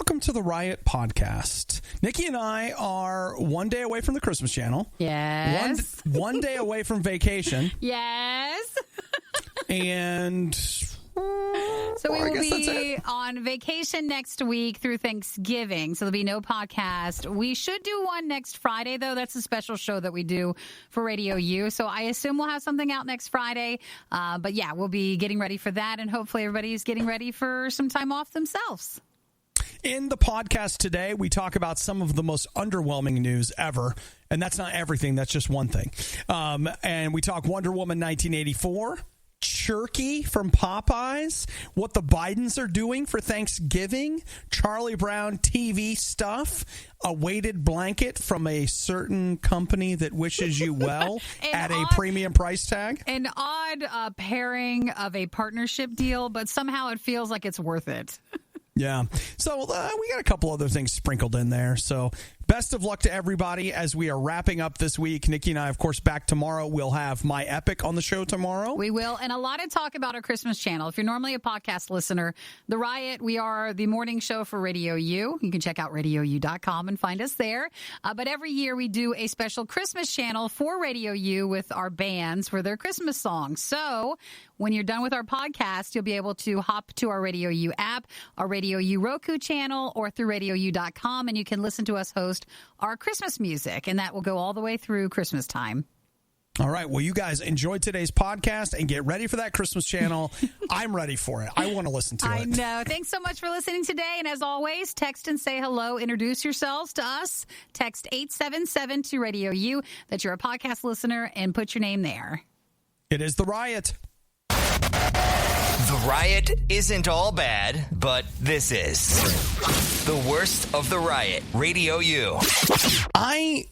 welcome to the Riot Podcast. Nikki and I are one day away from the Christmas channel. Yes. One day away from vacation. Yes. And so we will be on vacation next week through Thanksgiving. So there'll be no podcast. We should do one next Friday, though. That's a special show that we do for RadioU. So I assume we'll have something out next Friday. But yeah, we'll be getting ready for that. And hopefully everybody's getting ready for some time off themselves. In the podcast today, we talk about some of the most underwhelming news ever. And that's not everything. That's just one thing. And we talk Wonder Woman 1984. Churkey from Popeyes, what the Bidens are doing for Thanksgiving, Charlie Brown TV stuff, a weighted blanket from a certain company that wishes you well at a premium price tag. An odd pairing of a partnership deal, but somehow it feels like it's worth it. Yeah. So we got a couple other things sprinkled in there. So best of luck to everybody as we are wrapping up this week. Nikki and I, of course, back tomorrow. We'll have My Epic on the show tomorrow. We will. And a lot of talk about our Christmas channel. If you're normally a podcast listener, The Riot, we are the morning show for RadioU. You can check out RadioU.com and find us there. But every year we do a special Christmas channel for RadioU with our bands for their Christmas songs. So when you're done with our podcast, you'll be able to hop to our RadioU app, our RadioU Roku channel, or through RadioU.com, and you can listen to us host our Christmas music, and that will go all the way through Christmas time. All right. Well, you guys enjoy today's podcast and get ready for that Christmas channel. I'm ready for it. I want to listen to it. I know. Thanks so much for listening today. And as always, text and say hello. Introduce yourselves to us. Text 877 to RadioU that you're a podcast listener and put your name there. It is The Riot. The Riot isn't all bad, but this is the worst of the Riot. RadioU. I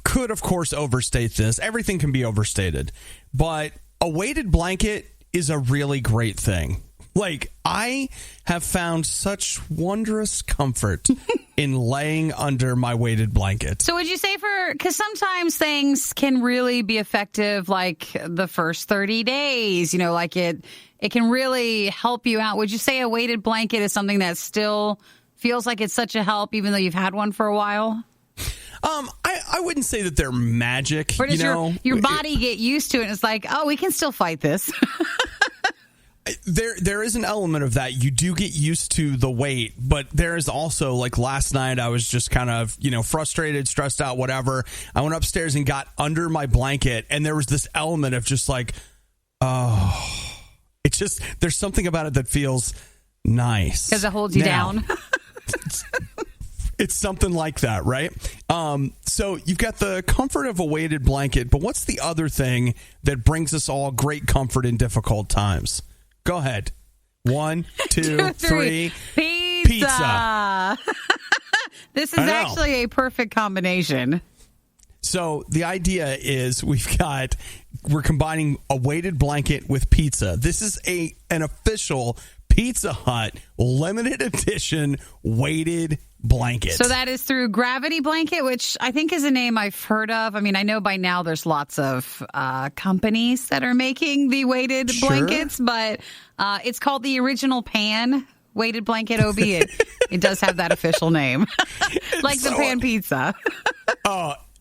could, of course, overstate this. Everything can be overstated. But a weighted blanket is a really great thing. Like, I have found such wondrous comfort in laying under my weighted blanket. So would you say because sometimes things can really be effective like the first 30 days, you know, like it can really help you out. Would you say a weighted blanket is something that still feels like it's such a help even though you've had one for a while? I wouldn't say that they're magic. Or does your body get used to it and it's like, oh, we can still fight this? There is an element of that. You do get used to the weight, but there is also, like last night, I was just kind of, frustrated, stressed out, whatever. I went upstairs and got under my blanket, and there was this element of just like, oh, it's just, there's something about it that feels nice. Because it holds you down. It's something like that, right? So you've got the comfort of a weighted blanket, but what's the other thing that brings us all great comfort in difficult times? Go ahead. 1, 2, 3. Pizza. This is actually a perfect combination. So the idea is we're combining a weighted blanket with pizza. This is an official Pizza Hut limited edition weighted blanket. So that is through Gravity Blanket, which I think is a name I've heard of. I mean, I know by now there's lots of companies that are making the weighted blankets, but it's called the Original Pan Weighted Blanket OB. It does have that official name. Like the pan pizza.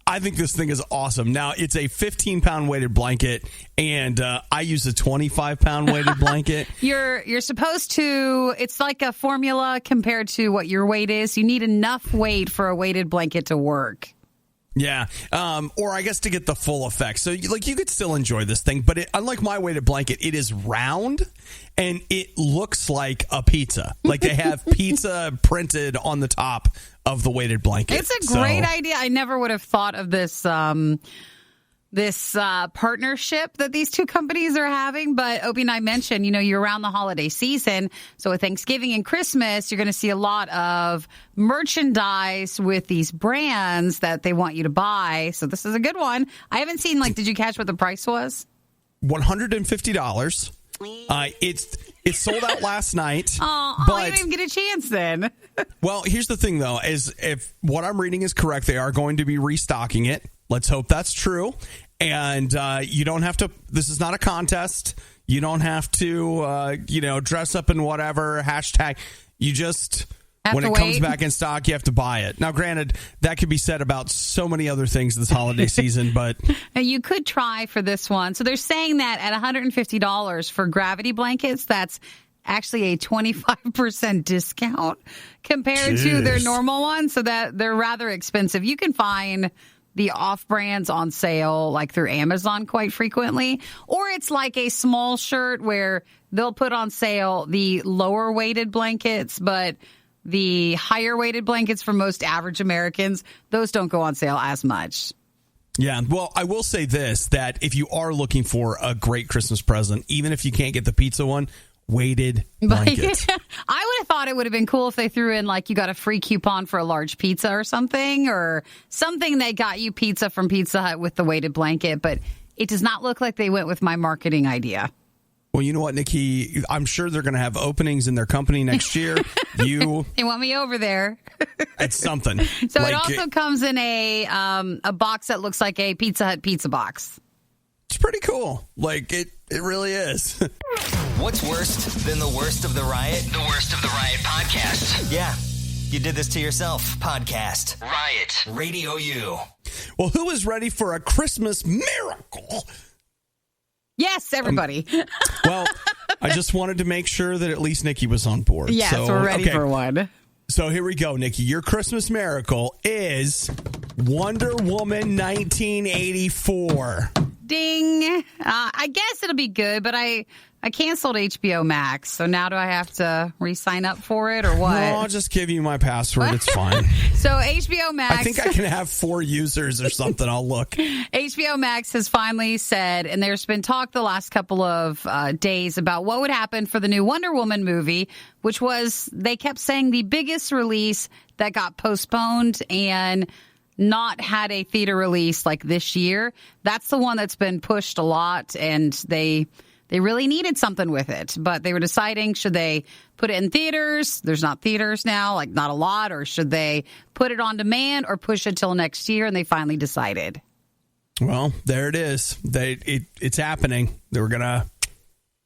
I think this thing is awesome. Now, it's a 15-pound weighted blanket, and I use a 25-pound weighted blanket. You're supposed to, it's like a formula compared to what your weight is. You need enough weight for a weighted blanket to work. Yeah, or I guess to get the full effect. So, you could still enjoy this thing, but unlike my weighted blanket, it is round, and it looks like a pizza. Like they have pizza printed on the top of the weighted blanket. It's a great idea. I never would have thought of this partnership that these two companies are having. But Opie and I mentioned, you're around the holiday season. So with Thanksgiving and Christmas, you're going to see a lot of merchandise with these brands that they want you to buy. So this is a good one. I haven't seen, did you catch what the price was? $150. It's sold out last night. But you didn't even get a chance then. Well, here's the thing, though, is if what I'm reading is correct, they are going to be restocking it. Let's hope that's true. And you don't have to, this is not a contest. You don't have to, dress up in whatever hashtag. You just When it comes back in stock, you have to buy it. Now, granted, that could be said about so many other things this holiday season, but... You could try for this one. So they're saying that at $150 for Gravity blankets, that's actually a 25% discount compared to their normal one, so that they're rather expensive. You can find the off-brands on sale like through Amazon quite frequently, or it's like a small shirt where they'll put on sale the lower weighted blankets, but the higher weighted blankets for most average Americans, those don't go on sale as much. Yeah, well, I will say this, that if you are looking for a great Christmas present, even if you can't get the pizza one, weighted blanket. I would have thought it would have been cool if they threw in like you got a free coupon for a large pizza or something that got you pizza from Pizza Hut with the weighted blanket, but it does not look like they went with my marketing idea. Well, you know what, Nikki? I'm sure they're going to have openings in their company next year. They want me over there. It's something. So it also comes in a box that looks like a Pizza Hut pizza box. It's pretty cool. Like, it really is. What's worse than the worst of the Riot? The Worst of the Riot podcast. Yeah, you did this to yourself. Podcast. Riot. Radio U. Well, who is ready for a Christmas miracle? Yes, everybody. Well, I just wanted to make sure that at least Nikki was on board. Yes, we're ready for one. So here we go, Nikki. Your Christmas miracle is Wonder Woman 1984. Ding. I guess it'll be good, but I canceled HBO Max, so now do I have to re-sign up for it or what? No, I'll just give you my password. It's fine. So HBO Max... I think I can have 4 users or something. I'll look. HBO Max has finally said, and there's been talk the last couple of days about what would happen for the new Wonder Woman movie, which was, they kept saying, the biggest release that got postponed and not had a theater release like this year. That's the one that's been pushed a lot, and they really needed something with it, but they were deciding, should they put it in theaters? There's not theaters now, like not a lot, or should they put it on demand or push it till next year? And they finally decided. Well, there it is. It's happening. They were gonna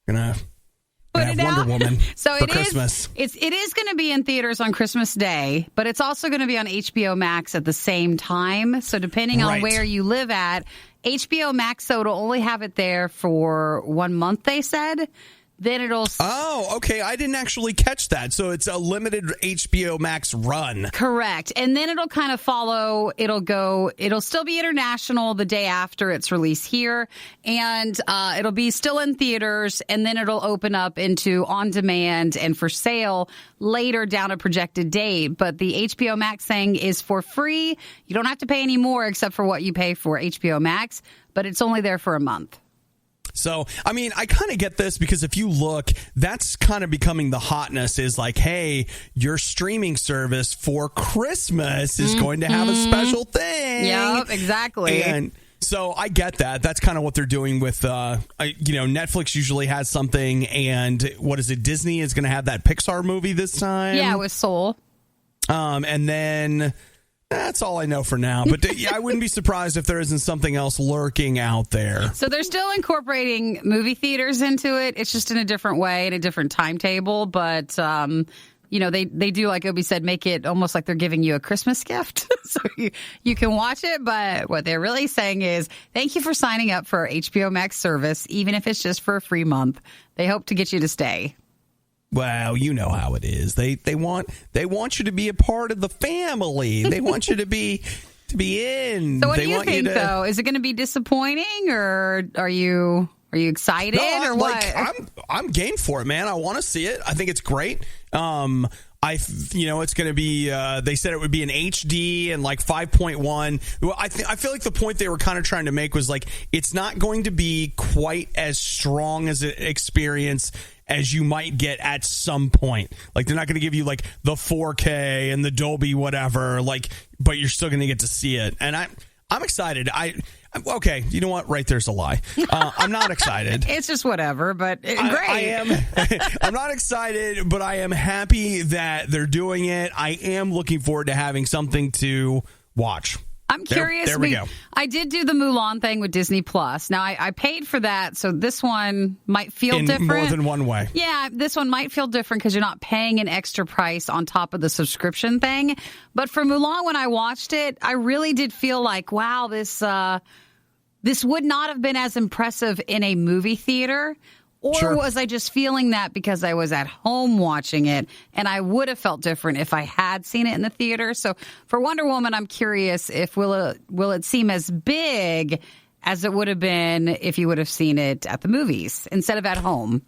put have it Wonder out. Woman so for it Christmas. It is going to be in theaters on Christmas Day, but it's also going to be on HBO Max at the same time. So depending on where you live at, HBO Max, so it'll only have it there for 1 month, they said. Then it'll... Oh, okay. I didn't actually catch that. So it's a limited HBO Max run. Correct. And then it'll kind of follow. It'll still be international the day after its release here. And it'll be still in theaters. And then it'll open up into on demand and for sale later down a projected date. But the HBO Max thing is for free. You don't have to pay any more except for what you pay for HBO Max. But it's only there for a month. So, I mean, I kind of get this because if you look, that's kind of becoming the hotness is like, hey, your streaming service for Christmas is going to have a special thing. Yep, exactly. And so I get that. That's kind of what they're doing with, Netflix usually has something. And what is it? Disney is going to have that Pixar movie this time. Yeah, with Soul. And then... That's all I know for now. But I wouldn't be surprised if there isn't something else lurking out there. So they're still incorporating movie theaters into it. It's just in a different way, in a different timetable. But, they do, like Obi said, make it almost like they're giving you a Christmas gift. So you can watch it. But what they're really saying is, thank you for signing up for our HBO Max service, even if it's just for a free month. They hope to get you to stay. Well, you know how it is. They want you to be a part of the family. They want you to be in. So what do you think, though? Is it going to be disappointing, or are you excited, or what? I'm game for it, man. I want to see it. I think it's great. It's going to be. They said it would be in HD and like 5.1. Well, I feel like the point they were kind of trying to make was like it's not going to be quite as strong as an experience as you might get at some point. Like they're not going to give you like the 4K and the Dolby whatever. Like, but you're still going to get to see it, and I'm excited. Okay, you know what? Right there's a lie. I'm not excited. It's just whatever, but great. I am. I'm not excited, but I am happy that they're doing it. I am looking forward to having something to watch. I'm I'm curious. There we go. I did do the Mulan thing with Disney Plus. Now, I paid for that, so this one might feel different. In more than one way. Yeah, this one might feel different because you're not paying an extra price on top of the subscription thing. But for Mulan, when I watched it, I really did feel like, wow, this would not have been as impressive in a movie theater. Or Sure. was I just feeling that because I was at home watching it, and I would have felt different if I had seen it in the theater? So for Wonder Woman, I'm curious if will it seem as big as it would have been if you would have seen it at the movies instead of at home?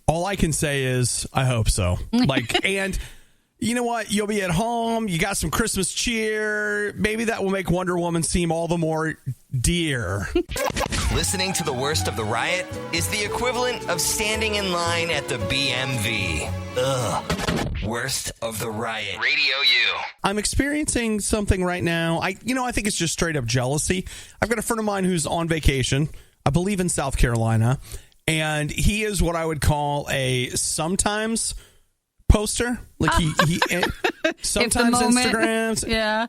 All I can say is I hope so. And you know what? You'll be at home. You got some Christmas cheer. Maybe that will make Wonder Woman seem all the more dear. Listening to the worst of the riot is the equivalent of standing in line at the BMV. Ugh. Worst of the riot. Radio U. I'm experiencing something right now. I think it's just straight up jealousy. I've got a friend of mine who's on vacation, I believe in South Carolina, and he is what I would call a sometimes poster. Like he sometimes Instagrams. Yeah.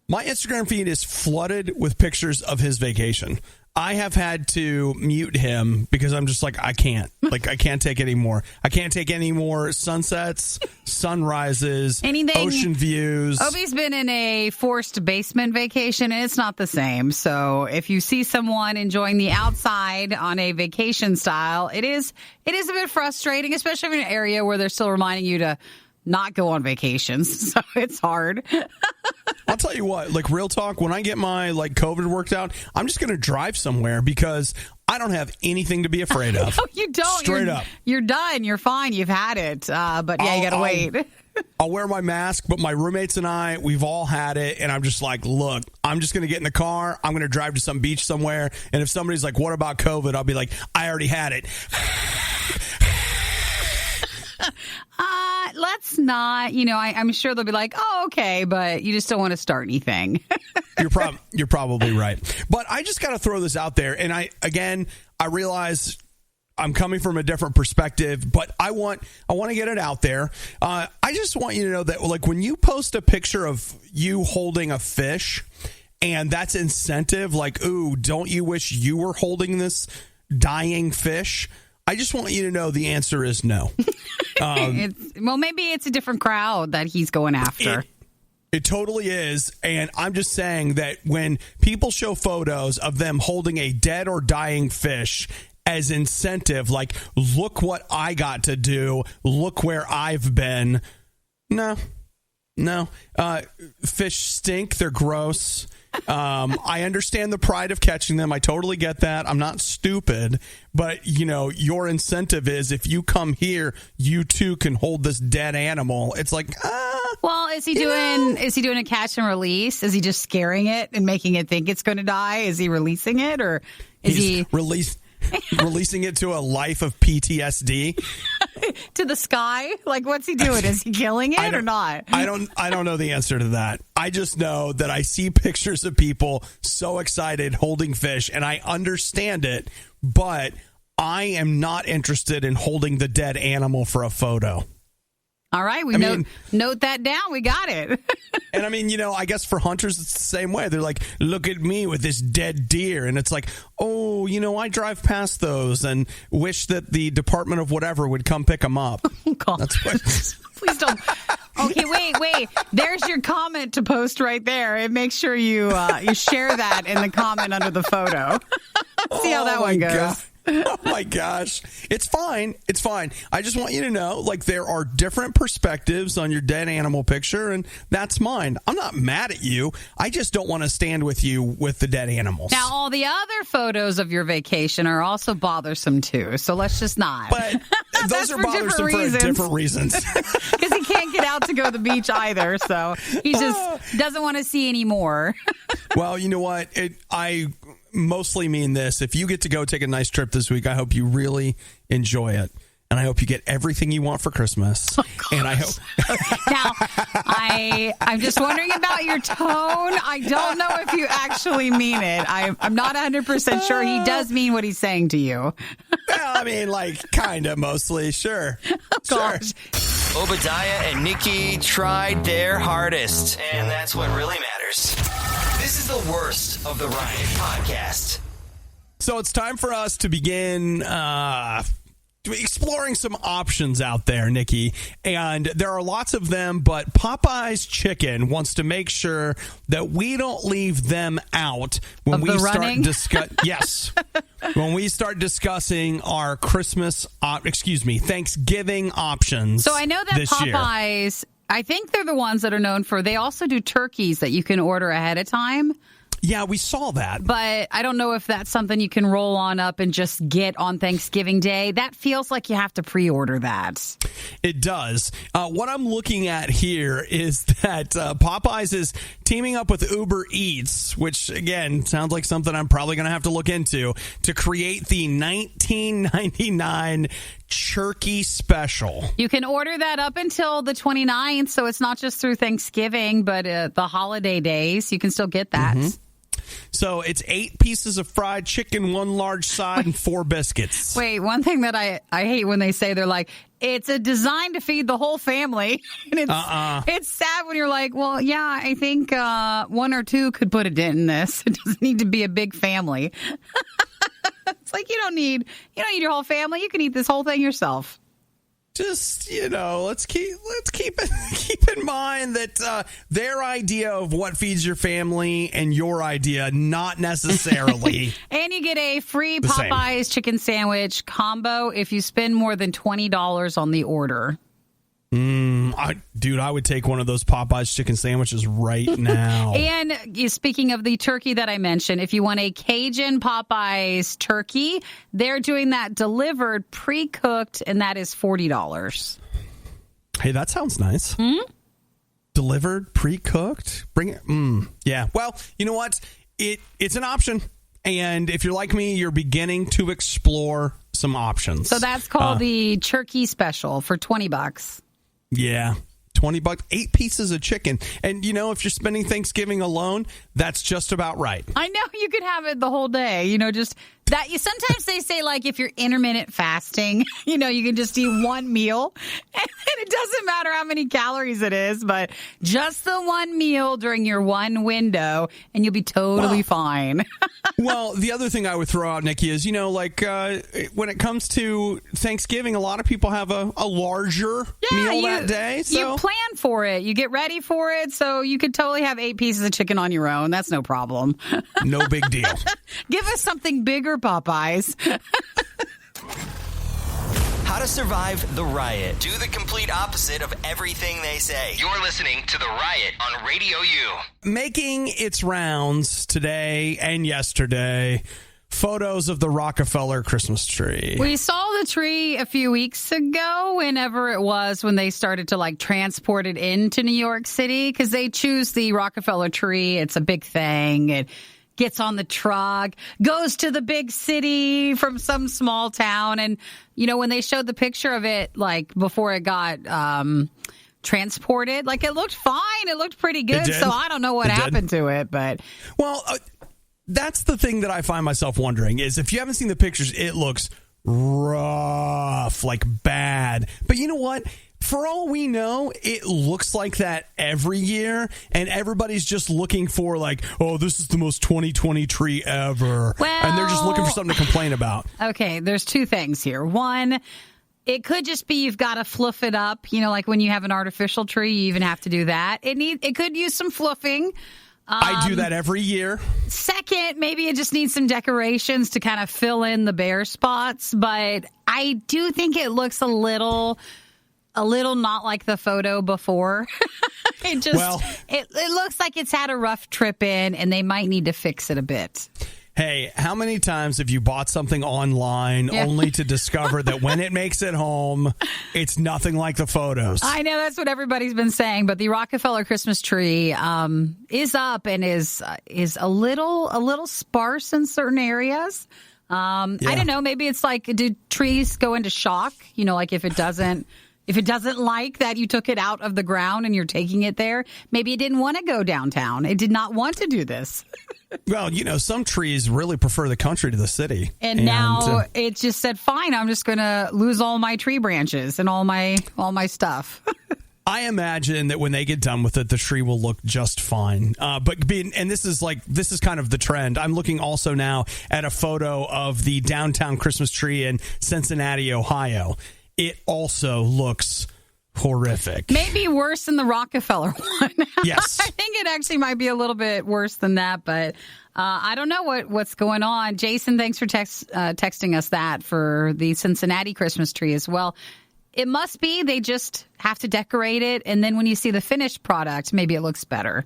My Instagram feed is flooded with pictures of his vacation. I have had to mute him because I'm just like, I can't. Like, I can't take any more. I can't take any more sunsets, sunrises, ocean views. Obi's been in a forced basement vacation, and it's not the same. So if you see someone enjoying the outside on a vacation style, it is a bit frustrating, especially in an area where they're still reminding you to not go on vacations. So it's hard. I'll tell you what, like real talk, when I get my COVID worked out, I'm just going to drive somewhere because I don't have anything to be afraid of. No, you don't. Straight up. You're done. You're fine. You've had it. But yeah, you got to wait. I'll wear my mask, but my roommates and I, we've all had it. And I'm just like, look, I'm just going to get in the car. I'm going to drive to some beach somewhere. And if somebody's like, what about COVID? I'll be like, I already had it. Let's not, I'm sure they'll be like, oh, okay, but you just don't want to start anything. You're probably right. But I just got to throw this out there. And I realize I'm coming from a different perspective, but I want to get it out there. I just want you to know that, like, when you post a picture of you holding a fish and that's incentive, like, ooh, don't you wish you were holding this dying fish? I just want you to know the answer is no. Maybe it's a different crowd that he's going after. It totally is. And I'm just saying that when people show photos of them holding a dead or dying fish as incentive, like, look what I got to do, look where I've been. No. Fish stink. They're gross. I understand the pride of catching them. I totally get that. I'm not stupid, but your incentive is if you come here, you too can hold this dead animal. It's like, well, is he doing a catch and release? Is he just scaring it and making it think it's going to die? Is he releasing it, or is he releasing it to a life of PTSD? To the sky? Like, what's he doing? Is he killing it or not? I don't know the answer to that. I just know that I see pictures of people so excited holding fish, and I understand it, but I am not interested in holding the dead animal for a photo. All right, note that down. We got it. And I guess for hunters, it's the same way. They're like, look at me with this dead deer. And it's like, oh, I drive past those and wish that the Department of whatever would come pick them up. Oh, God. That's what. Please don't. Okay, wait. There's your comment to post right there. And make sure you share that in the comment under the photo. See how that one goes. God. Oh my gosh. It's fine. I just want you to know, like, there are different perspectives on your dead animal picture, and that's mine. I'm not mad at you. I just don't want to stand with you with the dead animals. Now, all the other photos of your vacation are also bothersome too, so let's just not. But those are bothersome for different reasons. Because he can't get out to go to the beach either, so he just doesn't want to see any more. Well, you know what? I mostly mean this. If you get to go take a nice trip this week, I hope you really enjoy it. And I hope you get everything you want for Christmas. Oh, and I hope. Now, I'm just wondering about your tone. I don't know if you actually mean it. I'm not 100% sure he does mean what he's saying to you. Well, kind of, mostly. Sure. Sure. Obadiah and Nikki tried their hardest, and that's what really matters. This is the worst of the Riot podcast. So it's time for us to begin exploring some options out there, Nikki. And there are lots of them, but Popeye's Chicken wants to make sure that we don't leave them out when we start Yes. When we start discussing our Thanksgiving options. So I know that Popeye's, I think they're the ones that are known for, they also do turkeys that you can order ahead of time. Yeah, we saw that. But I don't know if that's something you can roll on up and just get on Thanksgiving Day. That feels like you have to pre-order that. It does. What I'm looking at here is that Popeyes is teaming up with Uber Eats, which, again, sounds like something I'm probably going to have to look into, to create the $19.99 Churkey special. You can order that up until the 29th, so it's not just through Thanksgiving, but the holiday days. You can still get that. Mm-hmm. So it's 8 pieces of fried chicken, 1 large side, and 4 biscuits. Wait, one thing that I hate when they say, they're like, it's a design to feed the whole family. And it's sad when you're like, well, yeah, I think 1 or 2 could put a dent in this. It doesn't need to be a big family. It's like you don't need your whole family. You can eat this whole thing yourself. Just, let's keep in mind that their idea of what feeds your family and your idea, not necessarily. And you get a free Popeye's chicken sandwich combo if you spend more than $20 on the order. Dude, I would take one of those Popeye's chicken sandwiches right now. And speaking of the turkey that I mentioned, if you want a Cajun Popeye's turkey, they're doing that delivered, pre-cooked, and that is $40. Hey, that sounds nice. Mm-hmm. Delivered, pre-cooked, bring it. Yeah. Well, you know what? It's an option. And if you're like me, you're beginning to explore some options. So that's called the Churkey special for $20. Yeah, $20, 8 pieces of chicken. And, if you're spending Thanksgiving alone, that's just about right. I know you could have it the whole day, just that. Sometimes they say, like, if you're intermittent fasting, you can just eat one meal. And it doesn't matter how many calories it is, but just the one meal during your one window, and you'll be totally fine. Well, the other thing I would throw out, Nikki, is, when it comes to Thanksgiving, a lot of people have a larger meal that day. So you plan for it. You get ready for it. So you could totally have 8 pieces of chicken on your own. That's no problem. No big deal. Give us something bigger, Popeyes. How to survive the riot. Do the complete opposite of everything they say. You're listening to The Riot on RadioU. Making its rounds today and yesterday, photos of the Rockefeller Christmas tree. We saw the tree a few weeks ago, whenever it was, when they started to transport it into New York City, because they choose the Rockefeller tree. It's a big thing. It gets on the truck, goes to the big city from some small town. And, when they showed the picture of it, before it got transported, it looked fine. It looked pretty good. So I don't know what happened to it, but. Well, that's the thing that I find myself wondering is if you haven't seen the pictures, it looks rough, bad. But you know what? For all we know, it looks like that every year, and everybody's just looking for this is the most 2020 tree ever. Well, and they're just looking for something to complain about. Okay, there's 2 things here. One, it could just be you've got to fluff it up. Like when you have an artificial tree, you even have to do that. It could use some fluffing. I do that every year. Second, maybe it just needs some decorations to kind of fill in the bare spots. But I do think it looks a little not like the photo before. It looks like it's had a rough trip in, and they might need to fix it a bit. Hey, how many times have you bought something online only to discover that when it makes it home, it's nothing like the photos? I know that's what everybody's been saying, but the Rockefeller Christmas tree is up and is a little sparse in certain areas. I don't know. Maybe it's do trees go into shock? If it doesn't like that you took it out of the ground and you're taking it there, maybe it didn't want to go downtown. It did not want to do this. Well, some trees really prefer the country to the city. And now it just said, fine, I'm just going to lose all my tree branches and all my stuff. I imagine that when they get done with it, the tree will look just fine. This is kind of the trend. I'm looking also now at a photo of the downtown Christmas tree in Cincinnati, Ohio. It also looks horrific. Maybe worse than the Rockefeller one. Yes. I think it actually might be a little bit worse than that, but I don't know what's going on. Jason, thanks for texting us that for the Cincinnati Christmas tree as well. It must be they just have to decorate it, and then when you see the finished product, maybe it looks better.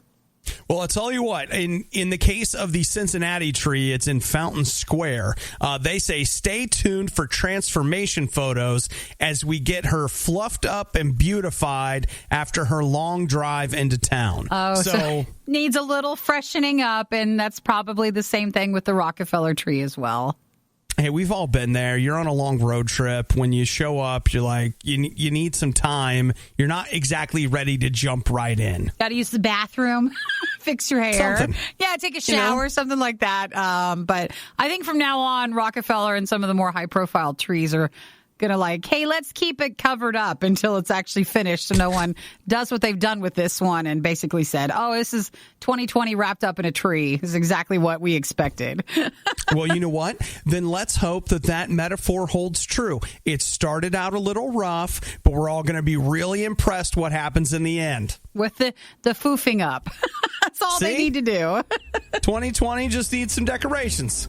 Well, I'll tell you what, in the case of the Cincinnati tree, it's in Fountain Square. They say, stay tuned for transformation photos as we get her fluffed up and beautified after her long drive into town. Oh, so needs a little freshening up, and that's probably the same thing with the Rockefeller tree as well. Hey, we've all been there. You're on a long road trip. When you show up, you're like, you need some time. You're not exactly ready to jump right in. Got to use the bathroom, fix your hair. Something. Yeah, take a shower, something like that. But I think from now on, Rockefeller and some of the more high-profile trees are going to hey, let's keep it covered up until it's actually finished so no one does what they've done with this one and basically said, oh, this is 2020 wrapped up in a tree. This is exactly what we expected. Well, you know what? Then let's hope that metaphor holds true. It started out a little rough, but we're all going to be really impressed what happens in the end. With the foofing up. That's all they need to do. 2020 just needs some decorations.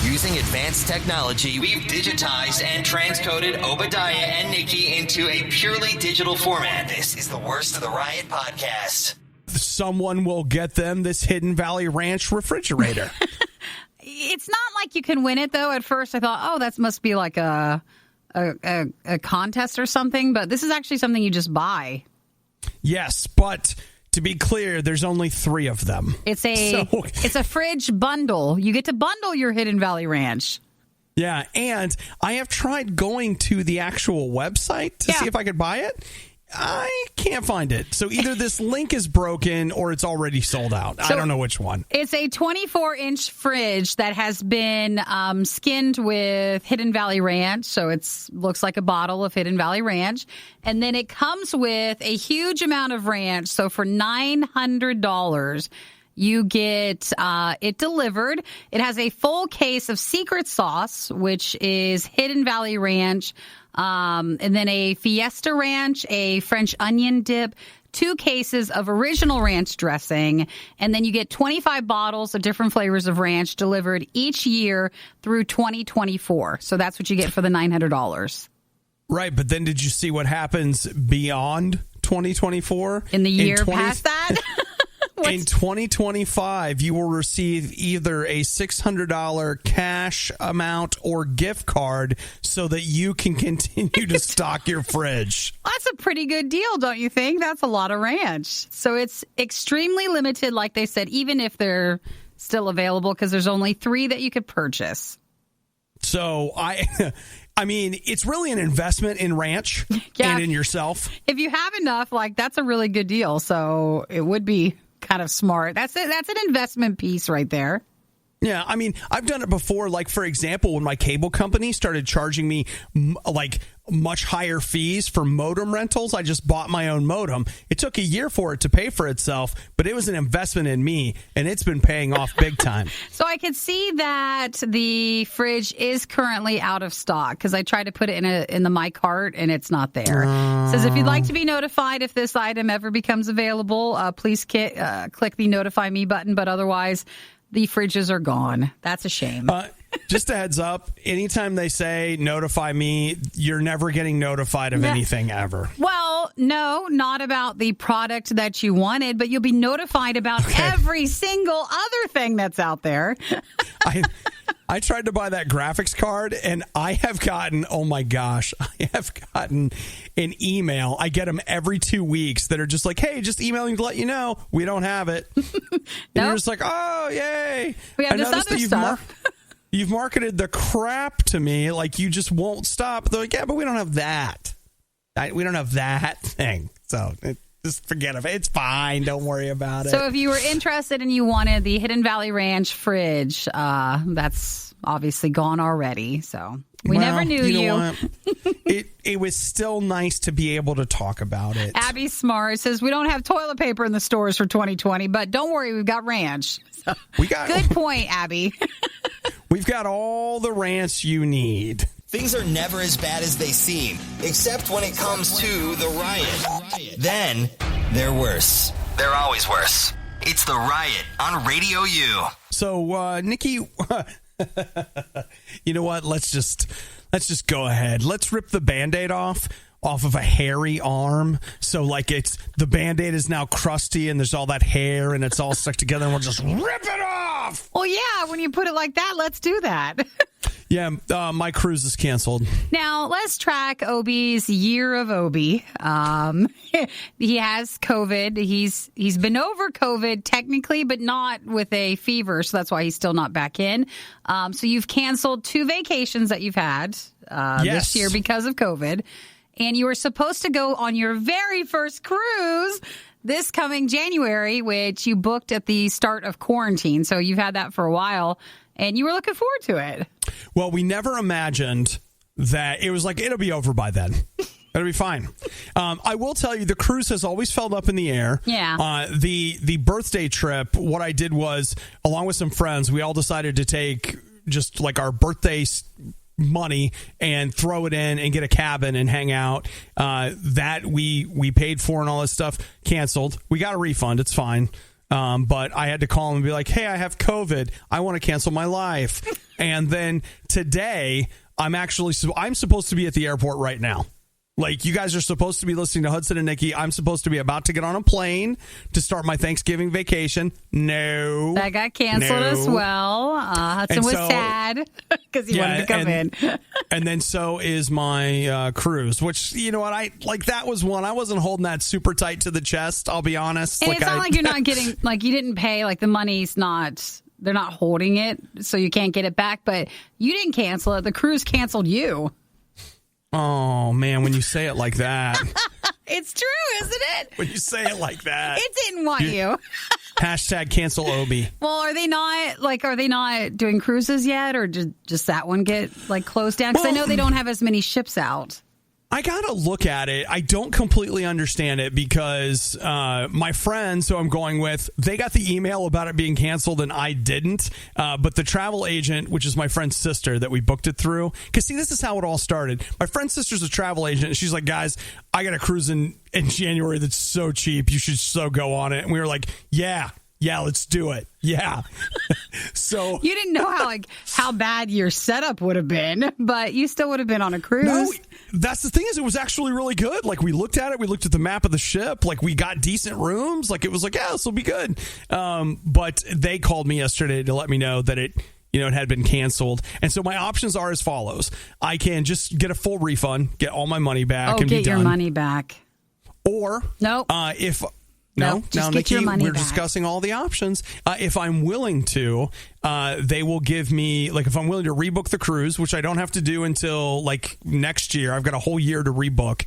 Using advanced technology, we've digitized and transcoded Obadiah and Nikki into a purely digital format. This is the Worst of the Riot podcast. Someone will get them this Hidden Valley Ranch refrigerator. It's not like you can win it, though. At first, I thought, oh, that must be like a contest or something. But this is actually something you just buy. Yes, but to be clear, there's only 3 of them. It's a fridge bundle. You get to bundle your Hidden Valley Ranch. Yeah, and I have tried going to the actual website to see if I could buy it. I can't find it. So either this link is broken or it's already sold out. I don't know which one. It's a 24-inch fridge that has been skinned with Hidden Valley Ranch. So it looks like a bottle of Hidden Valley Ranch. And then it comes with a huge amount of ranch. So for $900, you get it delivered. It has a full case of secret sauce, which is Hidden Valley Ranch, and then a Fiesta Ranch, a French onion dip, 2 cases of original ranch dressing, and then you get 25 bottles of different flavors of ranch delivered each year through 2024. So that's what you get for the $900. Right, but then did you see what happens beyond 2024? In the year past that? In 2025, you will receive either a $600 cash amount or gift card so that you can continue to stock your fridge. That's a pretty good deal, don't you think? That's a lot of ranch. So it's extremely limited, like they said, even if they're still available, because there's only 3 that you could purchase. So I mean, it's really an investment in ranch and in yourself. If you have enough, that's a really good deal. So it would be kind of smart. That's an investment piece right there. Yeah, I mean, I've done it before. Like, for example, when my cable company started charging me much higher fees for modem rentals, I just bought my own modem. It took a year for it to pay for itself, but it was an investment in me, and it's been paying off big time. So I could see that the fridge is currently out of stock because I tried to put it in the My Cart, and it's not there. It says if you'd like to be notified if this item ever becomes available, please click the Notify Me button, but otherwise the fridges are gone. That's a shame. Just a heads up, anytime they say notify me, you're never getting notified of anything ever. Well, no, not about the product that you wanted, but you'll be notified about every single other thing that's out there. I tried to buy that graphics card, and I have gotten, oh my gosh, I have gotten an email. I get them every 2 weeks that are just like, hey, just emailing to let you know we don't have it. And you're just like, oh, yay. We have this other stuff. You've marketed the crap to me like you just won't stop. They're like, yeah, but we don't have that. We don't have that thing. So Just forget it. It's fine. Don't worry about it. So if you were interested and you wanted the Hidden Valley Ranch fridge, that's obviously gone already. So we never knew you. Know what? It was still nice to be able to talk about it. Abby Smart says, we don't have toilet paper in the stores for 2020, but don't worry, we've got ranch. So, good point, Abby. We've got all the ranch you need. Things are never as bad as they seem, except when it comes to the riot. Then, they're worse. They're always worse. It's the Riot on Radio U. So, Nikki, you know what? Let's just go ahead. Let's rip the Band-Aid off of a hairy arm. So, like, the Band-Aid is now crusty and there's all that hair and it's all stuck together and we'll just rip it off. Well, yeah, when you put it like that, let's do that. Yeah, my cruise is canceled. Now, let's track Obi's year of Obi. He has COVID. He's been over COVID technically, but not with a fever, so that's why he's still not back in. So you've canceled 2 vacations that you've had this year because of COVID. And you were supposed to go on your very first cruise this coming January, which you booked at the start of quarantine. So you've had that for a while. And you were looking forward to it. Well, we never imagined that it was like, it'll be over by then. It'll be fine. I will tell you, the cruise has always felt up in the air. Yeah. The birthday trip, what I did was, along with some friends, we all decided to take just like our birthday money and throw it in and get a cabin and hang out. That we paid for and all this stuff, canceled. We got a refund. It's fine. But I had to call him and be like, hey, I have COVID. I want to cancel my life. And then today, I'm supposed to be at the airport right now. Like, you guys are supposed to be listening to Hudson and Nikki. I'm supposed to be about to get on a plane to start my Thanksgiving vacation. No. That got canceled as well. Hudson was sad because he wanted to come in. And then so is my cruise, which, you know what, that was one. I wasn't holding that super tight to the chest, I'll be honest. And it's not like you're not getting, like, you didn't pay, like, the money's not, they're not holding it, so you can't get it back. But you didn't cancel it. The cruise canceled you. Oh, man, when you say it like that. It's true, isn't it? When you say it like that. It didn't want you. Hashtag cancel Obi. Well, are they not doing cruises yet? Or just that one get, like, closed down? Because I know they don't have as many ships out. I got to look at it. I don't completely understand it because my friends who I'm going with, they got the email about it being canceled and I didn't. But the travel agent, which is my friend's sister that we booked it through. Because, see, this is how it all started. My friend's sister's a travel agent. And she's like, guys, I got a cruise in January that's so cheap. You should so go on it. And we were like, yeah, let's do it. Yeah. So you didn't know how bad your setup would have been, but you still would have been on a cruise. No, that's the thing is it was actually really good. Like, we looked at it. We looked at the map of the ship. Like, we got decent rooms. Like, it was like, yeah, this will be good. But they called me yesterday to let me know that it had been canceled. And so my options are as follows. I can just get a full refund, get all my money back, and be done. Get your money back. Or if... No, Nikki, we're discussing all the options. If I'm willing to, they will give me, like, if I'm willing to rebook the cruise, which I don't have to do until, like, next year. I've got a whole year to rebook.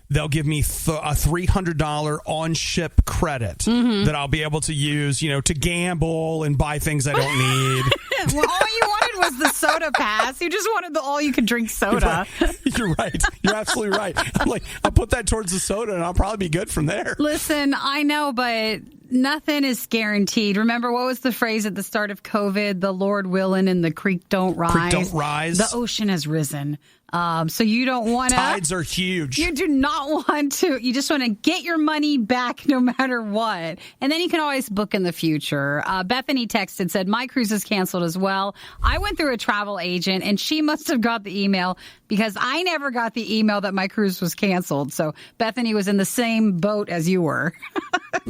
They'll give me a $300 on-ship credit that I'll be able to use, to gamble and buy things I don't need. Well, all you wanted was the soda pass. You just wanted the all-you-can-drink soda. You're right. You're absolutely right. I'm like, I'll put that towards the soda, and I'll probably be good from there. Listen, I know, but nothing is guaranteed. Remember, what was the phrase at the start of COVID? The Lord willin' and the creek don't rise. Creek don't rise. The ocean has risen. So you don't want to. Tides are huge. You do not want to. You just want to get your money back no matter what. And then you can always book in the future. Bethany texted, said, my cruise is canceled as well. I went through a travel agent and she must have got the email because I never got the email that my cruise was canceled. So Bethany was in the same boat as you were.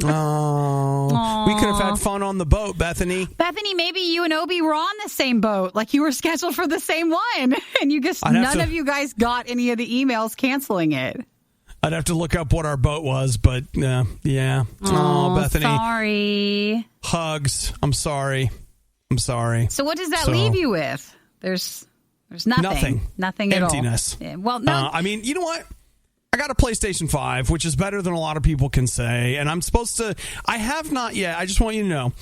Oh, we could have had fun on the boat, Bethany. Bethany, maybe you and Obi were on the same boat. Like, you were scheduled for the same one. And you just, none of you guys got any of the emails canceling it. I'd have to look up what our boat was, but yeah. Oh, Bethany. Sorry. Hugs. I'm sorry. So what does that leave you with? There's nothing. Nothing at all. Emptiness. Yeah, well, no. I mean, you know what? I got a PlayStation 5, which is better than a lot of people can say. And I have not yet. I just want you to know,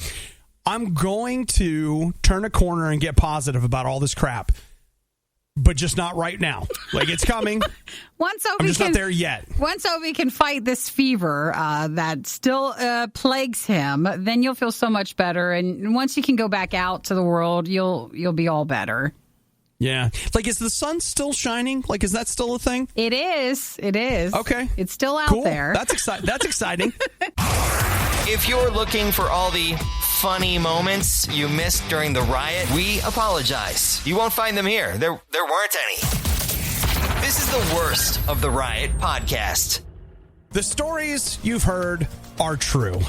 I'm going to turn a corner and get positive about all this crap. But just not right now. Like, it's coming. I'm just not there yet. Once Obi can fight this fever that still plagues him, then you'll feel so much better. And once you can go back out to the world, you'll be all better. Yeah. Like, is the sun still shining? Like, is that still a thing? It is. It is. Okay. It's still out there. That's exciting. If you're looking for all the funny moments you missed during the riot, we apologize. You won't find them here. There weren't any. This is the worst of the Riot podcast. The stories you've heard are true.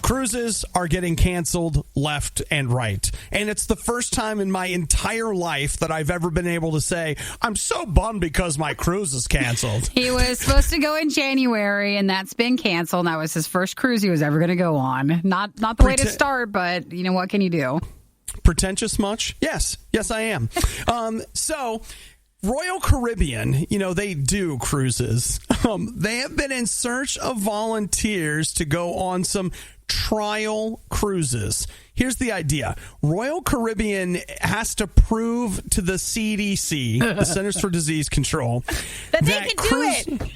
Cruises are getting canceled left and right. And it's the first time in my entire life that I've ever been able to say, I'm so bummed because my cruise is canceled. He was supposed to go in January, and that's been canceled. That was his first cruise he was ever going to go on. Not the way to start, but you know, what can you do? Pretentious much? Yes, I am. So Royal Caribbean, they do cruises. They have been in search of volunteers to go on some trial cruises. Here's the idea. Royal Caribbean has to prove to the CDC, the Centers for Disease Control, that they can do it.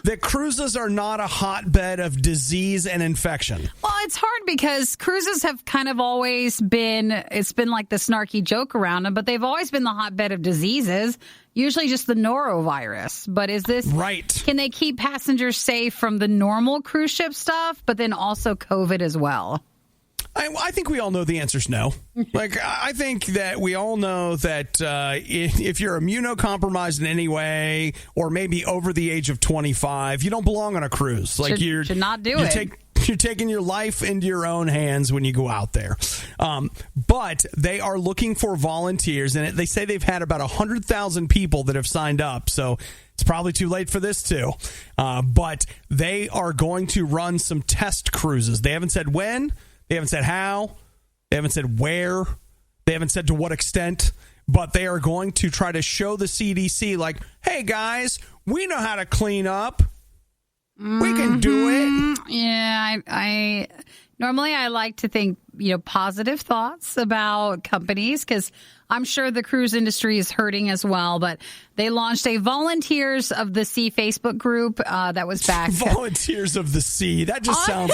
That cruises are not a hotbed of disease and infection. Well, it's hard because cruises have kind of always been, it's been like the snarky joke around them, but they've always been the hotbed of diseases, usually just the norovirus. But is this, right? Can they keep passengers safe from the normal cruise ship stuff, but then also COVID as well? I think we all know the answer's no. Like, I think that we all know that if you're immunocompromised in any way, or maybe over the age of 25, you don't belong on a cruise. Like, should not do it. You're taking your life into your own hands when you go out there. But they are looking for volunteers, and they say they've had about 100,000 people that have signed up. So it's probably too late for this too. But they are going to run some test cruises. They haven't said when. They haven't said how. They haven't said where. They haven't said to what extent. But they are going to try to show the CDC, like, hey, guys, we know how to clean up. We can do it. Yeah, I normally I like to think, positive thoughts about companies, because I'm sure the cruise industry is hurting as well. But they launched a Volunteers of the Sea Facebook group that was back. Volunteers of the Sea. That just sounds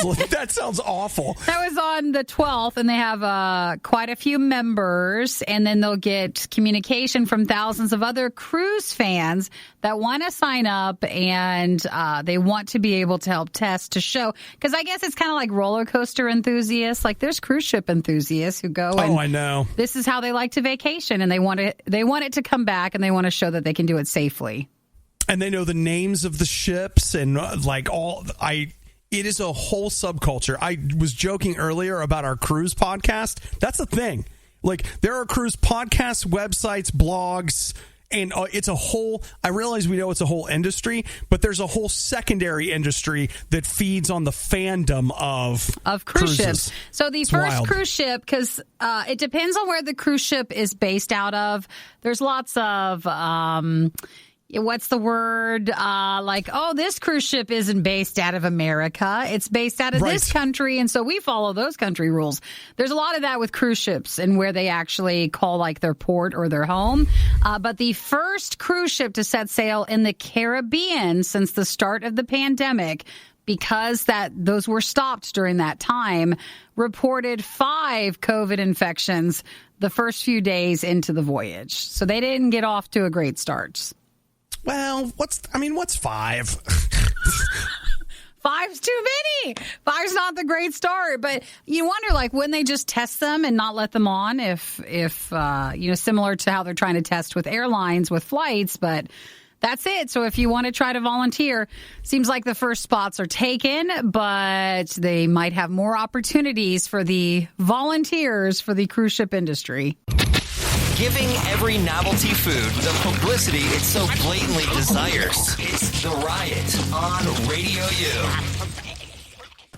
awful. That was on the 12th, and they have quite a few members, and then they'll get communication from thousands of other cruise fans that want to sign up, and they want to be able to help test to show. Because I guess it's kind of like roller coaster enthusiasts. Like, there's cruise ship enthusiasts who go. Oh, I know. This is how they like to vacation, and they want it to come back, and they want to show that they can do it safely. And they know the names of the ships and it is a whole subculture. I was joking earlier about our cruise podcast. That's a thing. Like, there are cruise podcasts, websites, blogs, and it's a whole, I realize we know it's a whole industry, but there's a whole secondary industry that feeds on the fandom of cruise ships. So the first cruise ship, because it depends on where the cruise ship is based out of. There's lots of, what's the word? This cruise ship isn't based out of America. It's based out of this country, and so we follow those country rules. There's a lot of that with cruise ships and where they actually call their port or their home. But the first cruise ship to set sail in the Caribbean since the start of the pandemic, because those were stopped during that time, reported 5 COVID infections the first few days into the voyage. So they didn't get off to a great start. Well, what's 5? 5's too many. 5's not the great start, but you wonder, wouldn't they just test them and not let them on if similar to how they're trying to test with airlines with flights, but that's it. So if you want to try to volunteer, seems like the first spots are taken, but they might have more opportunities for the volunteers for the cruise ship industry. Giving every novelty food the publicity it so blatantly desires. It's The Riot on Radio U.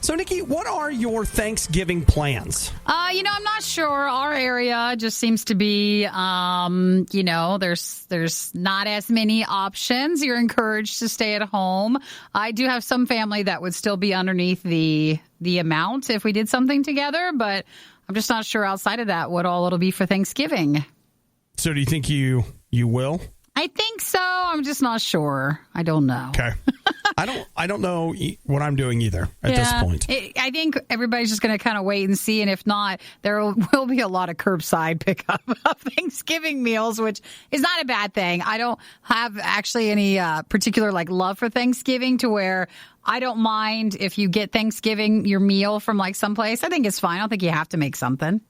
So, Nikki, what are your Thanksgiving plans? I'm not sure. Our area just seems to be, there's not as many options. You're encouraged to stay at home. I do have some family that would still be underneath the amount if we did something together, but I'm just not sure outside of that what all it'll be for Thanksgiving. So, do you think you will? I think so. I'm just not sure. I don't know. Okay. I don't know what I'm doing either at this point. I think everybody's just going to kind of wait and see. And if not, there will be a lot of curbside pickup of Thanksgiving meals, which is not a bad thing. I don't have actually any particular love for Thanksgiving to where I don't mind if you get Thanksgiving, your meal from someplace. I think it's fine. I don't think you have to make something.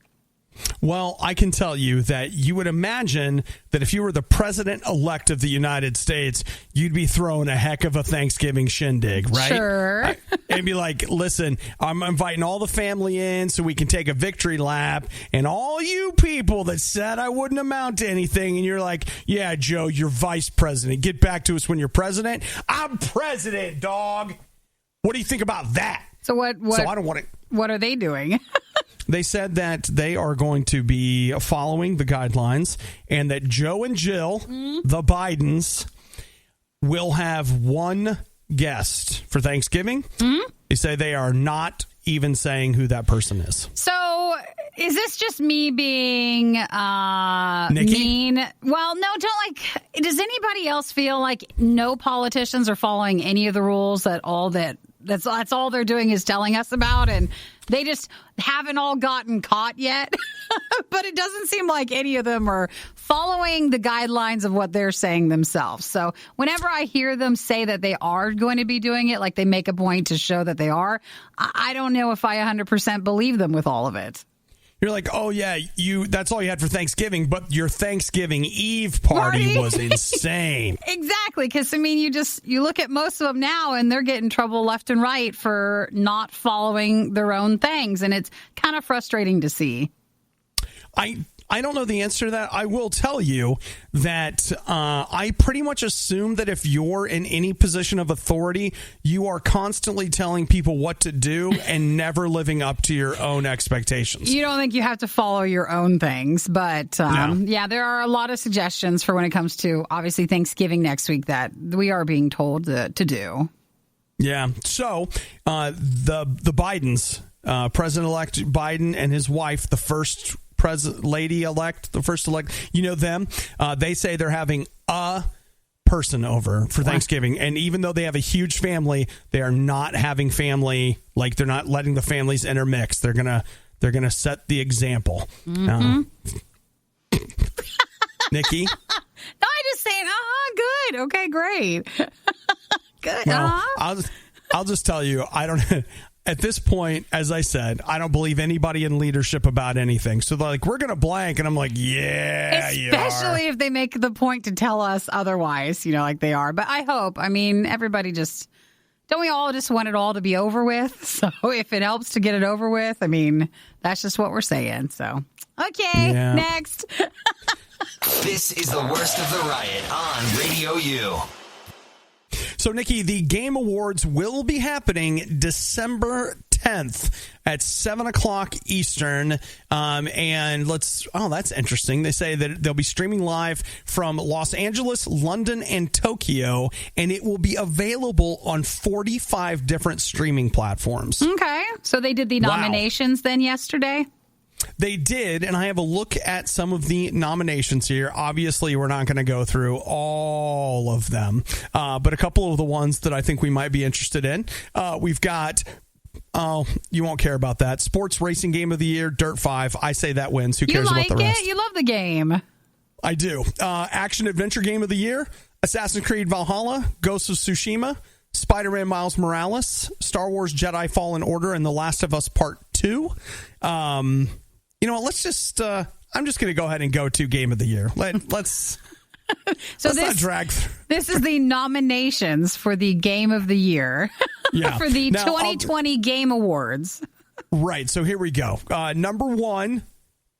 Well, I can tell you that you would imagine that if you were the president-elect of the United States, you'd be throwing a heck of a Thanksgiving shindig, right? Sure. And be like, listen, I'm inviting all the family in so we can take a victory lap. And all you people that said I wouldn't amount to anything, and you're like, yeah, Joe, you're vice president. Get back to us when you're president. I'm president, dog. What do you think about that? So I don't want it. What are they doing? They said that they are going to be following the guidelines and that Joe and Jill, the Bidens, will have one guest for Thanksgiving. They say they are not even saying who that person is. So is this just me being mean? Well, no, does anybody else feel like no politicians are following any of the rules that's all they're doing is telling us about, and they just haven't all gotten caught yet? But it doesn't seem like any of them are following the guidelines of what they're saying themselves. So whenever I hear them say that they are going to be doing it, they make a point to show that they are, I don't know if I 100% believe them with all of it. You're like, oh, yeah, that's all you had for Thanksgiving, but your Thanksgiving Eve party was insane. Exactly, because, you look at most of them now, and they're getting trouble left and right for not following their own things, and it's kind of frustrating to see. I don't know the answer to that. I will tell you that I pretty much assume that if you're in any position of authority, you are constantly telling people what to do and never living up to your own expectations. You don't think you have to follow your own things, but yeah, there are a lot of suggestions for when it comes to obviously Thanksgiving next week that we are being told to do. Yeah. So the Bidens, President-elect Biden and his wife, the first lady-elect, the first-elect, them, they say they're having a person over for Thanksgiving. And even though they have a huge family, they are not having family, they're not letting the families intermix. They're gonna set the example. Nikki? No, I just saying, good. Okay, great. Good. Well, I'll just tell you, I don't... At this point, as I said, I don't believe anybody in leadership about anything. So they're like, we're going to blank. And I'm like, yeah, you are. Especially if they make the point to tell us otherwise, like they are. But I hope, everybody don't we all just want it all to be over with? So if it helps to get it over with, that's just what we're saying. So, okay, next. This is the worst of the riot on RadioU. So, Nikki, the Game Awards will be happening December 10th at 7 o'clock Eastern. And that's interesting. They say that they'll be streaming live from Los Angeles, London, and Tokyo, and it will be available on 45 different streaming platforms. Okay. So they did the nominations then yesterday? They did, and I have a look at some of the nominations here. Obviously, we're not going to go through all of them, but a couple of the ones that I think we might be interested in. We've got, you won't care about that, Sports Racing Game of the Year, Dirt 5. I say that wins. Who cares about the rest? You love the game. I do. Action Adventure Game of the Year, Assassin's Creed Valhalla, Ghost of Tsushima, Spider-Man Miles Morales, Star Wars Jedi Fallen Order, and The Last of Us Part 2. You know what? Let's just. I'm just going to go ahead and go to Game of the Year. Let's. So let's not drag. This is the nominations for the Game of the Year. Yeah. For the 2020 Game Awards. Right. So here we go. Number 1,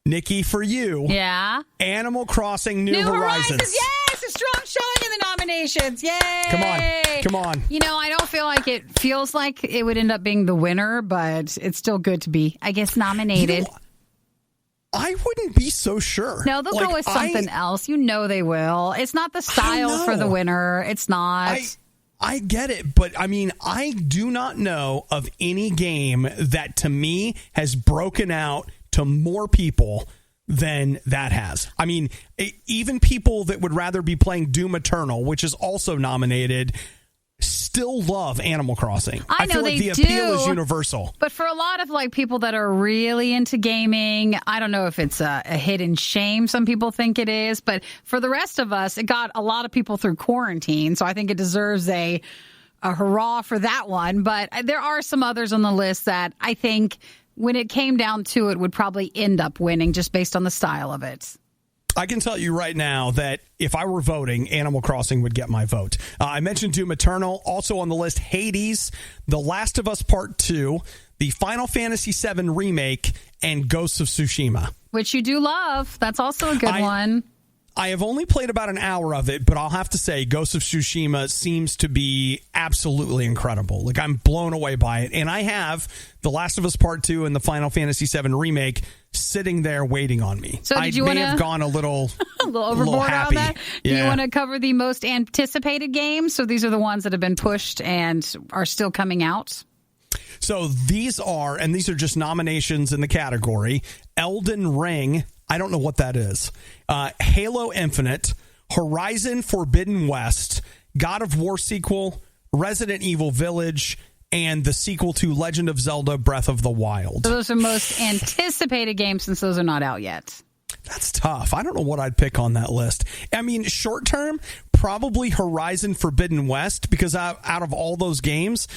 Nikki, for you. Yeah. Animal Crossing New Horizons. Yes, a strong showing in the nominations. Yay! Come on. You know, I don't feel like it feels like it would end up being the winner, but it's still good to be, I guess, nominated. I wouldn't be so sure. No, they'll go with something else. You know they will. It's not the style for the winner. It's not. I get it, but I mean, I do not know of any game that to me has broken out to more people than that has. I mean, even people that would rather be playing Doom Eternal, which is also nominated, still love Animal Crossing. I feel like the appeal is universal. But for a lot of like people that are really into gaming, I don't know if it's a hidden shame. Some people think it is, but for the rest of us, it got a lot of people through quarantine. So I think it deserves a hurrah for that one. But there are some others on the list that I think when it came down to it would probably end up winning just based on the style of it. I can tell you right now that if I were voting, Animal Crossing would get my vote. I mentioned Doom Eternal. Also on the list, Hades, The Last of Us Part 2, the Final Fantasy VII Remake, and Ghosts of Tsushima. Which you do love. That's also a good one. I have only played about an hour of it, but I'll have to say Ghosts of Tsushima seems to be absolutely incredible. Like, I'm blown away by it. And I have The Last of Us Part 2 and the Final Fantasy VII Remake sitting there waiting on me. So did you may have gone a little overboard on that? Yeah. Do you want to cover the most anticipated games? So these are the ones that have been pushed and are still coming out. So these are just nominations in the category. Elden Ring, I don't know what that is. Halo Infinite, Horizon Forbidden West, God of War sequel, Resident Evil Village, and the sequel to Legend of Zelda Breath of the Wild. So those are most anticipated games since those are not out yet. That's tough. I don't know what I'd pick on that list. I mean, short term, probably Horizon Forbidden West, because out of all those games,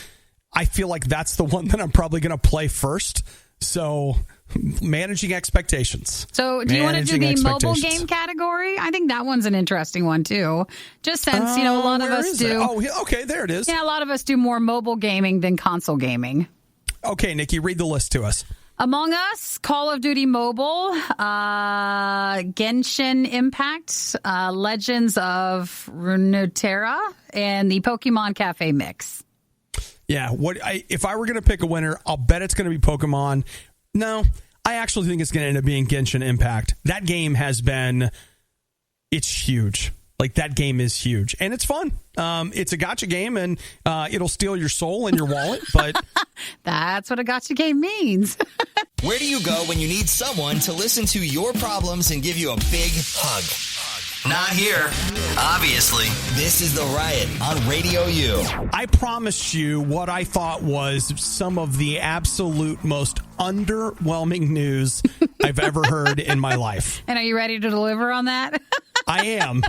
I feel like that's the one that I'm probably going to play first. So, managing expectations. So, do you want to do the mobile game category? I think that one's an interesting one, too. Just since, a lot of us do. Oh, okay, there it is. Yeah, a lot of us do more mobile gaming than console gaming. Okay, Nikki, read the list to us. Among Us, Call of Duty Mobile, Genshin Impact, Legends of Runeterra, and the Pokemon Cafe Mix. Yeah, if I were going to pick a winner, I'll bet it's going to be Pokemon. No, I actually think it's going to end up being Genshin Impact. That game it's huge. Like, that game is huge. And it's fun. It's a gacha game, and it'll steal your soul and your wallet, but... That's what a gacha game means. Where do you go when you need someone to listen to your problems and give you a big hug? Not here. Obviously. This is The Riot on RadioU. I promised you what I thought was some of the absolute most underwhelming news I've ever heard in my life. And are you ready to deliver on that? I am.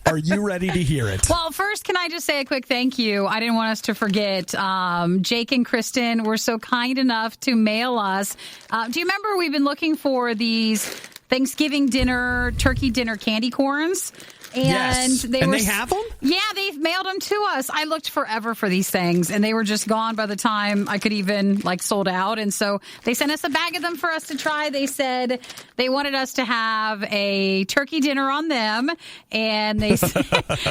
Are you ready to hear it? Well, first, can I just say a quick thank you? I didn't want us to forget. Jake and Kristen were so kind enough to mail us. Do you remember we've been looking for these Thanksgiving dinner, turkey dinner candy corns? And yes. They have them? Yeah, they've mailed them to us. I looked forever for these things, and they were just gone by the time I could even, sold out. And so they sent us a bag of them for us to try. They said they wanted us to have a turkey dinner on them, and they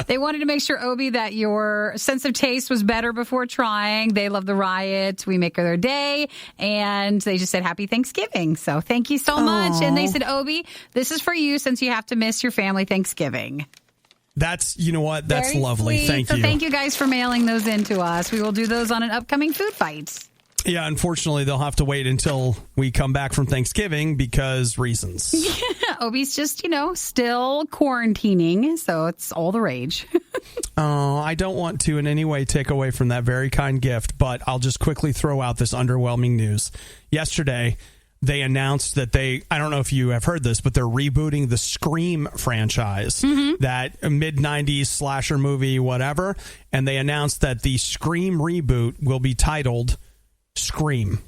they wanted to make sure, Obi, that your sense of taste was better before trying. They love the Riot. We make their day, and they just said Happy Thanksgiving. So thank you so much. Aww. And they said, Obi, this is for you since you have to miss your family Thanksgiving. You know what? That's very lovely. Sweet. Thank you. So thank you guys for mailing those in to us. We will do those on an upcoming food fight. Yeah, unfortunately, they'll have to wait until we come back from Thanksgiving because reasons. Yeah, Obi's just, still quarantining, so it's all the rage. Oh, I don't want to in any way take away from that very kind gift, but I'll just quickly throw out this underwhelming news. Yesterday, they announced that I don't know if you have heard this, but they're rebooting the Scream franchise, that mid-90s slasher movie, whatever. And they announced that the Scream reboot will be titled Scream.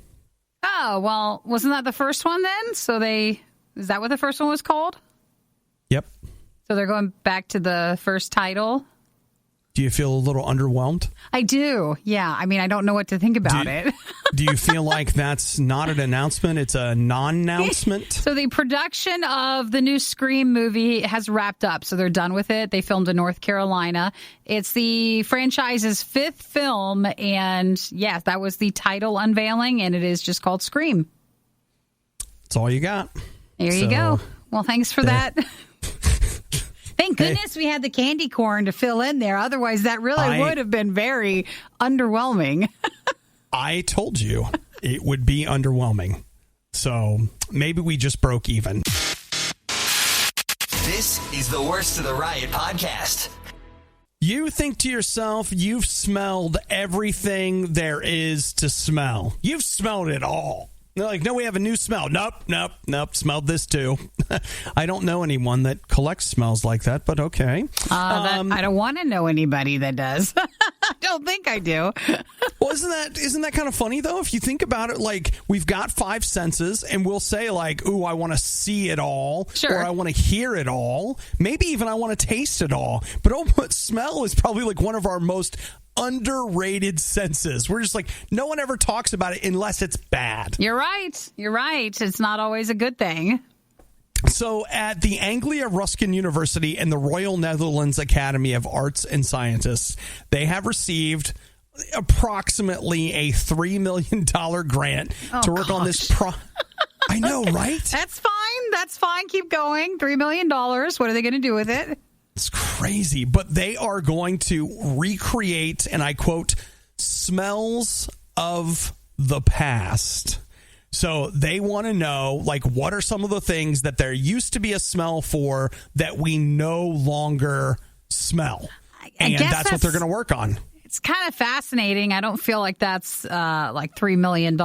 Oh, well, wasn't that the first one then? Is that what the first one was called? Yep. So they're going back to the first title? Do you feel a little underwhelmed? I do. Yeah. I mean, I don't know what to think about it. Do you feel like that's not an announcement? It's a non-announcement? So the production of the new Scream movie has wrapped up. So they're done with it. They filmed in North Carolina. It's the franchise's 5th film. And yes, that was the title unveiling. And it is just called Scream. That's all you got. There you go. Well, thanks for that. Thank goodness we had the candy corn to fill in there. Otherwise, that really would have been very underwhelming. I told you it would be underwhelming. So maybe we just broke even. This is the Worst of the Riot podcast. You think to yourself, you've smelled everything there is to smell. You've smelled it all. They're like, no, we have a new smell. Nope. Smelled this too. I don't know anyone that collects smells like that, but okay. I don't want to know anybody that does. I don't think I do. Well, isn't that kind of funny though? If you think about it, like we've got 5 senses, and we'll say like, "Ooh, I want to see it all," sure, or "I want to hear it all." Maybe even I want to taste it all. But smell is probably like one of our most underrated senses. We're just like, no one ever talks about it unless it's bad. You're right. It's not always a good thing. So at the Anglia Ruskin University and the Royal Netherlands Academy of Arts and Sciences, they have received approximately a $3 million grant to work on this I know, right? That's fine. Keep going. $3 million. What are they going to do with it? It's crazy, but they are going to recreate, and I quote, smells of the past. So they want to know, like, what are some of the things that there used to be a smell for that we no longer smell? And that's what they're going to work on. It's kind of fascinating. I don't feel like that's like $3 million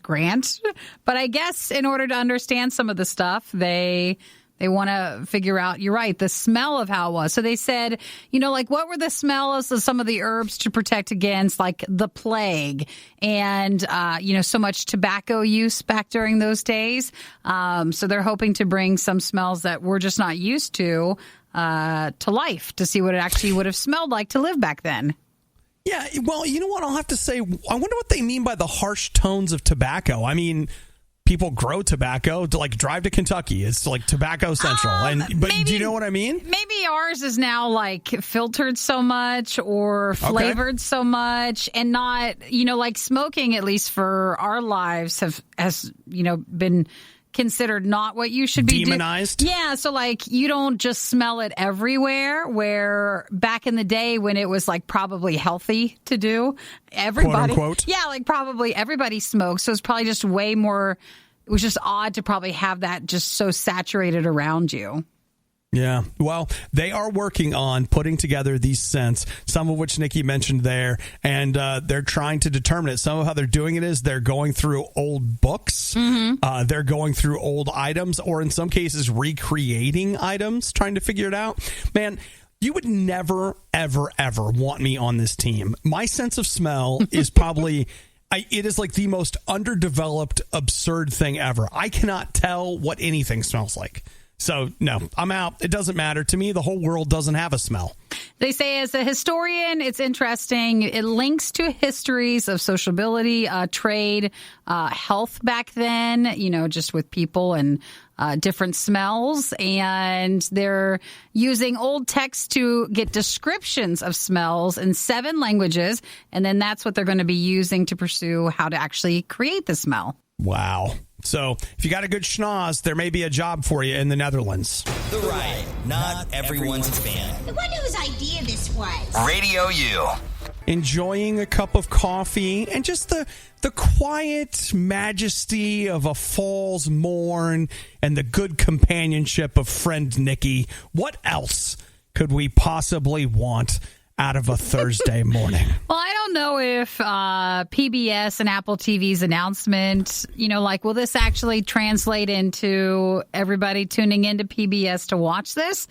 grant. But I guess in order to understand some of the stuff, they want to figure out, you're right, the smell of how it was. So they said, like what were the smells of some of the herbs to protect against like the plague and, so much tobacco use back during those days. So they're hoping to bring some smells that we're just not used to life to see what it actually would have smelled like to live back then. Yeah, well, you know what? I'll have to say, I wonder what they mean by the harsh tones of tobacco. I mean, people grow tobacco to like drive to Kentucky. It's like tobacco central. But do you know what I mean? Maybe ours is now like filtered so much or flavored so much and not, like smoking, at least for our lives has been considered not what you should be demonized. Yeah, so like you don't just smell it everywhere, where back in the day when it was like probably healthy to do, everybody, quote unquote. Yeah, like probably everybody smoked, so it's probably just way more. It was just odd to probably have that just so saturated around you. Yeah, well, they are working on putting together these scents, some of which Nikki mentioned there, and they're trying to determine it. Some of how they're doing it is they're going through old books, they're going through old items, or in some cases recreating items, trying to figure it out. Man, you would never, ever, ever want me on this team. My sense of smell is probably... it is like the most underdeveloped, absurd thing ever. I cannot tell what anything smells like. So, no, I'm out. It doesn't matter. To me, the whole world doesn't have a smell. They say as a historian, it's interesting. It links to histories of sociability, trade, health back then, just with people and different smells. And they're using old text to get descriptions of smells in 7 languages. And then that's what they're going to be using to pursue how to actually create the smell. Wow. So if you got a good schnoz, there may be a job for you in the Netherlands. The Riot, not everyone's fan. I wonder whose idea this was. RadioU. Enjoying a cup of coffee and just the quiet majesty of a fall's morn and the good companionship of friend Nikki. What else could we possibly want out of a Thursday morning? Well, I don't know if PBS and Apple TV's announcement, will this actually translate into everybody tuning into PBS to watch this?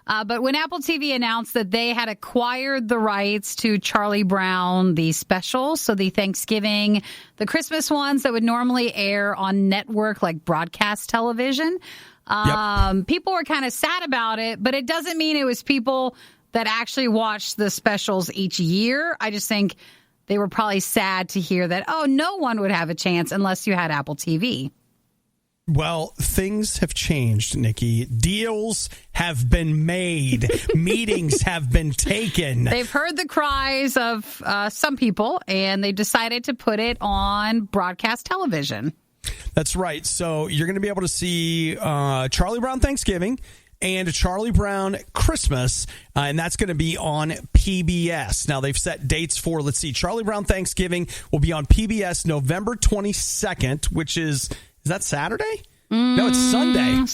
But when Apple TV announced that they had acquired the rights to Charlie Brown, the special, so the Thanksgiving, the Christmas ones that would normally air on network like broadcast television, people were kind of sad about it, but it doesn't mean it was people that actually watch the specials each year. I just think they were probably sad to hear that, no one would have a chance unless you had Apple TV. Well, things have changed, Nikki. Deals have been made. Meetings have been taken. They've heard the cries of some people, and they decided to put it on broadcast television. That's right. So you're going to be able to see Charlie Brown Thanksgiving and Charlie Brown Christmas, and that's going to be on PBS. Now, they've set dates for, Charlie Brown Thanksgiving will be on PBS November 22nd, which is that Saturday? No, it's Sunday.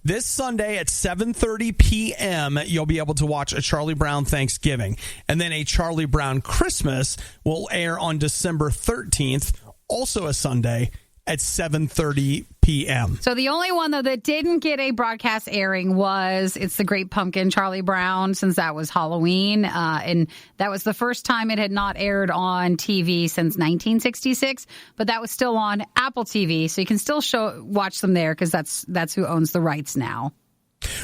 This Sunday at 7:30 p.m., you'll be able to watch a Charlie Brown Thanksgiving. And then a Charlie Brown Christmas will air on December 13th, also a Sunday, at 7:30 p.m. So the only one, though, that didn't get a broadcast airing was It's the Great Pumpkin, Charlie Brown, since that was Halloween. And that was the first time it had not aired on TV since 1966. But that was still on Apple TV. So you can still watch them there because that's who owns the rights now.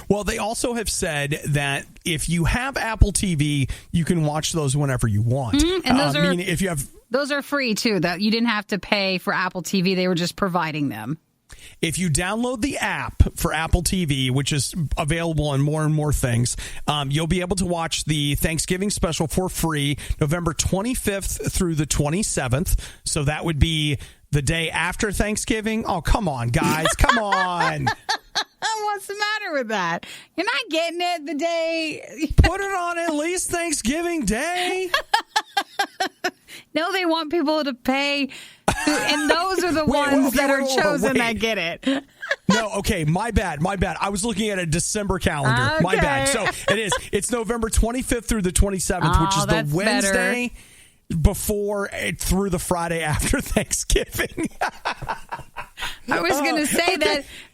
Well, they also have said that if you have Apple TV, you can watch those whenever you want. And those are, if you have... Those are free, too. That you didn't have to pay for Apple TV. They were just providing them. If you download the app for Apple TV, which is available on more and more things, you'll be able to watch the Thanksgiving special for free November 25th through the 27th. So that would be the day after Thanksgiving. Oh, come on, guys. Come on. What's the matter with that? You're not getting it the day. Put it on at least Thanksgiving Day. No, they want people to pay, and those are the ones that are chosen that get it. No, okay, my bad. I was looking at a December calendar. Okay. My bad. So it is. It's November 25th through the 27th, which is the Wednesday before through the Friday after Thanksgiving. I was going to say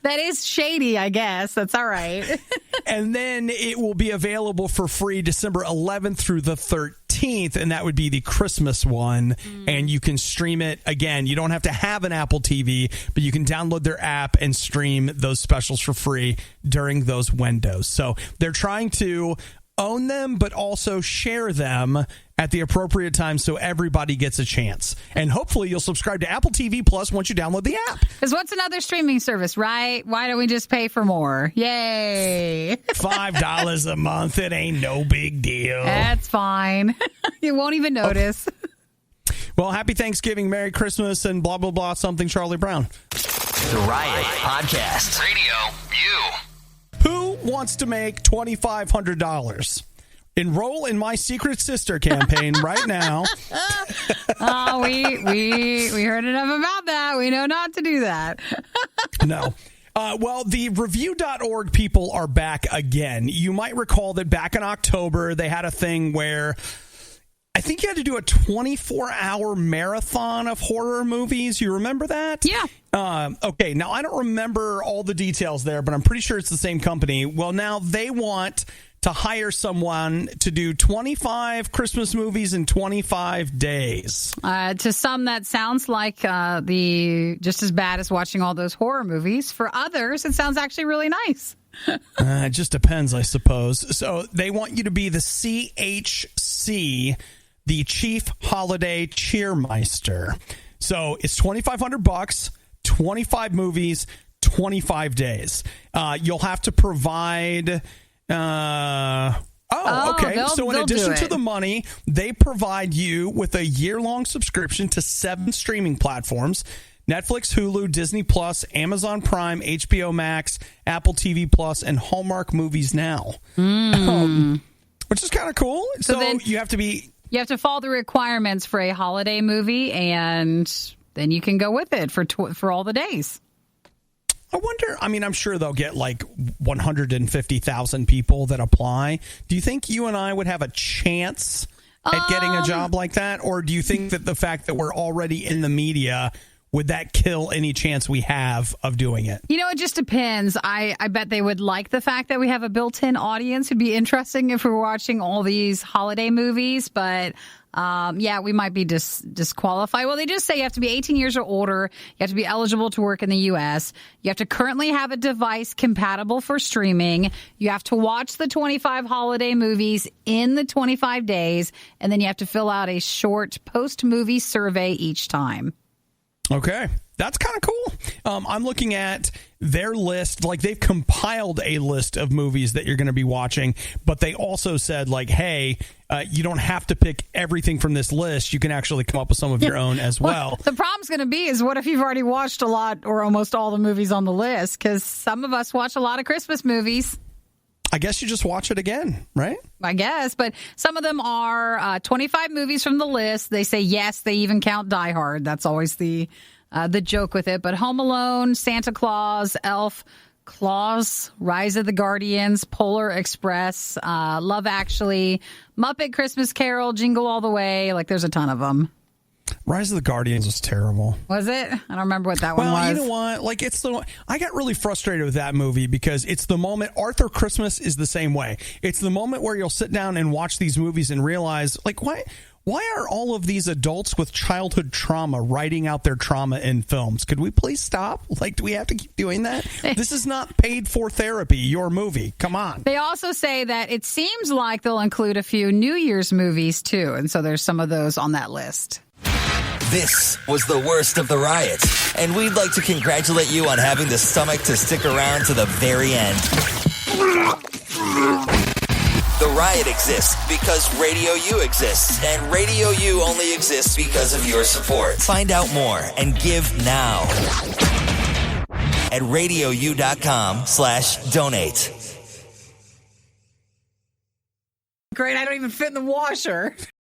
that is shady, I guess. That's all right. And then it will be available for free December 11th through the 13th, and that would be the Christmas one. And you can stream it. Again, you don't have to have an Apple TV, but you can download their app and stream those specials for free during those windows. So they're trying to own them, but also share them at the appropriate time so everybody gets a chance. And hopefully you'll subscribe to Apple TV Plus once you download the app. Because what's another streaming service, right? Why don't we just pay for more? Yay. $5 a month. It ain't no big deal. That's fine. You won't even notice. Well, happy Thanksgiving, Merry Christmas, and blah, blah, blah, something Charlie Brown. The Riot Podcast. Radio U. Who wants to make $2,500? Enroll in my Secret Sister campaign right now. Oh, we heard enough about that. We know not to do that. No. Well, the review.org people are back again. You might recall that back in October, they had a thing where I think you had to do a 24-hour marathon of horror movies. You remember that? Yeah. Okay, now I don't remember all the details there, but I'm pretty sure it's the same company. Well, now they want to hire someone to do 25 Christmas movies in 25 days. To some, that sounds like just as bad as watching all those horror movies. For others, it sounds actually really nice. It just depends, I suppose. So they want you to be the CHC, the Chief Holiday Cheermeister. So it's $2,500, 25 movies, 25 days. You'll have to provide... okay. So in addition to the money, they provide you with a year-long subscription to 7 streaming platforms: Netflix, Hulu, Disney Plus, Amazon Prime, HBO Max, Apple TV Plus, and Hallmark Movies Now. Which is kind of cool. So then you have to follow the requirements for a holiday movie, and then you can go with it for all the days. I wonder, I'm sure they'll get like 150,000 people that apply. Do you think you and I would have a chance at getting a job like that? Or do you think that the fact that we're already in the media, would that kill any chance we have of doing it? It just depends. I bet they would like the fact that we have a built-in audience. It'd be interesting if we were watching all these holiday movies, but we might be disqualified. Well, they just say you have to be 18 years or older. You have to be eligible to work in the U.S. You have to currently have a device compatible for streaming. You have to watch the 25 holiday movies in the 25 days. And then you have to fill out a short post-movie survey each time. Okay. That's kind of cool. I'm looking at their list. Like, they've compiled a list of movies that you're going to be watching, but they also said, like, hey, you don't have to pick everything from this list. You can actually come up with some of your own as well. The problem's going to be is what if you've already watched a lot or almost all the movies on the list? Because some of us watch a lot of Christmas movies. I guess you just watch it again, right? I guess, but some of them are 25 movies from the list. They say, yes, they even count Die Hard. That's always the joke with it. But Home Alone, Santa Claus, Elf, Claus, Rise of the Guardians, Polar Express, Love Actually, Muppet Christmas Carol, Jingle All the Way. Like, there's a ton of them. Rise of the Guardians was terrible. Was it? I don't remember what that one was. Well, you know what? Like, I got really frustrated with that movie because it's the moment. Arthur Christmas is the same way. It's the moment where you'll sit down and watch these movies and realize, like, why are all of these adults with childhood trauma writing out their trauma in films? Could we please stop? Like, do we have to keep doing that? This is not paid for therapy, your movie. Come on. They also say that it seems like they'll include a few New Year's movies, too. And so there's some of those on that list. This was the worst of the riot, and we'd like to congratulate you on having the stomach to stick around to the very end. The riot exists because RadioU exists, and RadioU only exists because of your support. Find out more and give now at RadioU.com/donate. Great, I don't even fit in the washer.